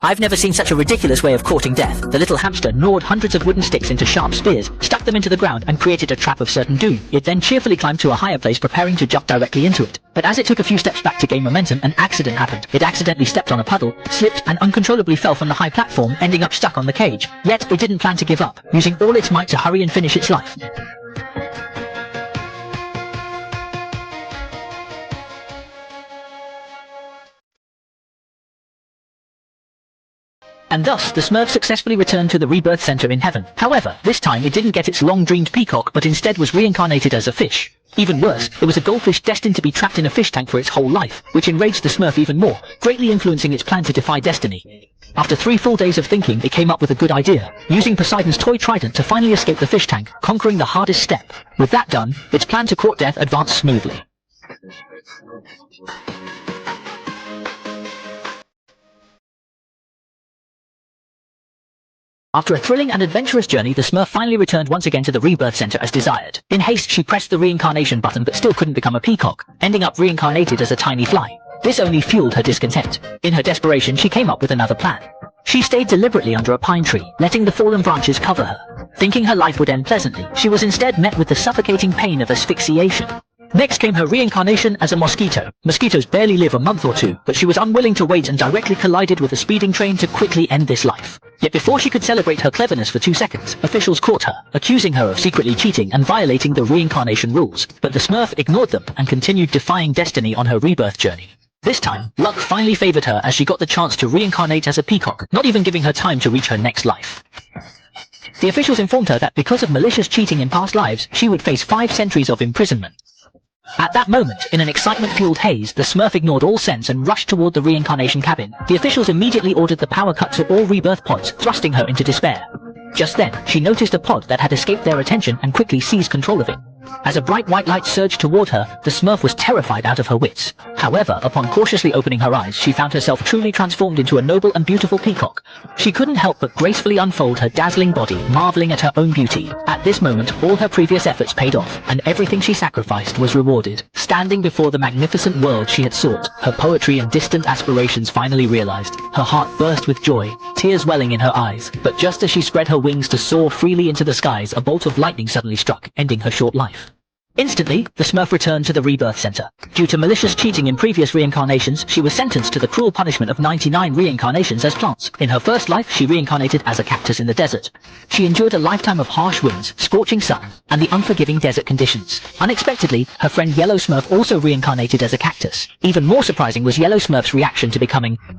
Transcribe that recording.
I've never seen such a ridiculous way of courting death. The little hamster gnawed hundreds of wooden sticks into sharp spears, stuck them into the ground, and created a trap of certain doom. It then cheerfully climbed to a higher place, preparing to jump directly into it. But as it took a few steps back to gain momentum, an accident happened. It accidentally stepped on a puddle, slipped, and uncontrollably fell from the high platform, ending up stuck on the cage. Yet, it didn't plan to give up, using all its might to hurry and finish its life. And thus, the Smurf successfully returned to the rebirth center in heaven. However, this time it didn't get its long-dreamed peacock, but instead was reincarnated as a fish. Even worse, it was a goldfish destined to be trapped in a fish tank for its whole life, which enraged the Smurf even more, greatly influencing its plan to defy destiny. After 3 full days of thinking, it came up with a good idea, using Poseidon's toy trident to finally escape the fish tank, conquering the hardest step. With that done, its plan to court death advanced smoothly. After a thrilling and adventurous journey, the Smurf finally returned once again to the rebirth center as desired. In haste, she pressed the reincarnation button but still couldn't become a peacock, ending up reincarnated as a tiny fly. This only fueled her discontent. In her desperation, she came up with another plan. She stayed deliberately under a pine tree, letting the fallen branches cover her. Thinking her life would end pleasantly, she was instead met with the suffocating pain of asphyxiation. Next came her reincarnation as a mosquito. Mosquitoes barely live a month or 2, but she was unwilling to wait and directly collided with a speeding train to quickly end this life. Yet before she could celebrate her cleverness for 2 seconds, officials caught her, accusing her of secretly cheating and violating the reincarnation rules. But the Smurf ignored them and continued defying destiny on her rebirth journey. This time, luck finally favored her as she got the chance to reincarnate as a peacock, not even giving her time to reach her next life. The officials informed her that because of malicious cheating in past lives, she would face 5 centuries of imprisonment. At that moment, in an excitement-fueled haze, the Smurf ignored all sense and rushed toward the reincarnation cabin. The officials immediately ordered the power cut to all rebirth pods, thrusting her into despair. Just then, she noticed a pod that had escaped their attention and quickly seized control of it. As a bright white light surged toward her, the Smurf was terrified out of her wits. However, upon cautiously opening her eyes, she found herself truly transformed into a noble and beautiful peacock. She couldn't help but gracefully unfold her dazzling body, marveling at her own beauty. At this moment, all her previous efforts paid off, and everything she sacrificed was rewarded. Standing before the magnificent world she had sought, her poetry and distant aspirations finally realized. Her heart burst with joy, tears welling in her eyes. But just as she spread her wings to soar freely into the skies, a bolt of lightning suddenly struck, ending her short life. Instantly, the Smurf returned to the rebirth center. Due to malicious cheating in previous reincarnations, she was sentenced to the cruel punishment of 99 reincarnations as plants. In her first life, she reincarnated as a cactus in the desert. She endured a lifetime of harsh winds, scorching sun, and the unforgiving desert conditions. Unexpectedly, her friend Yellow Smurf also reincarnated as a cactus. Even more surprising was Yellow Smurf's reaction to becoming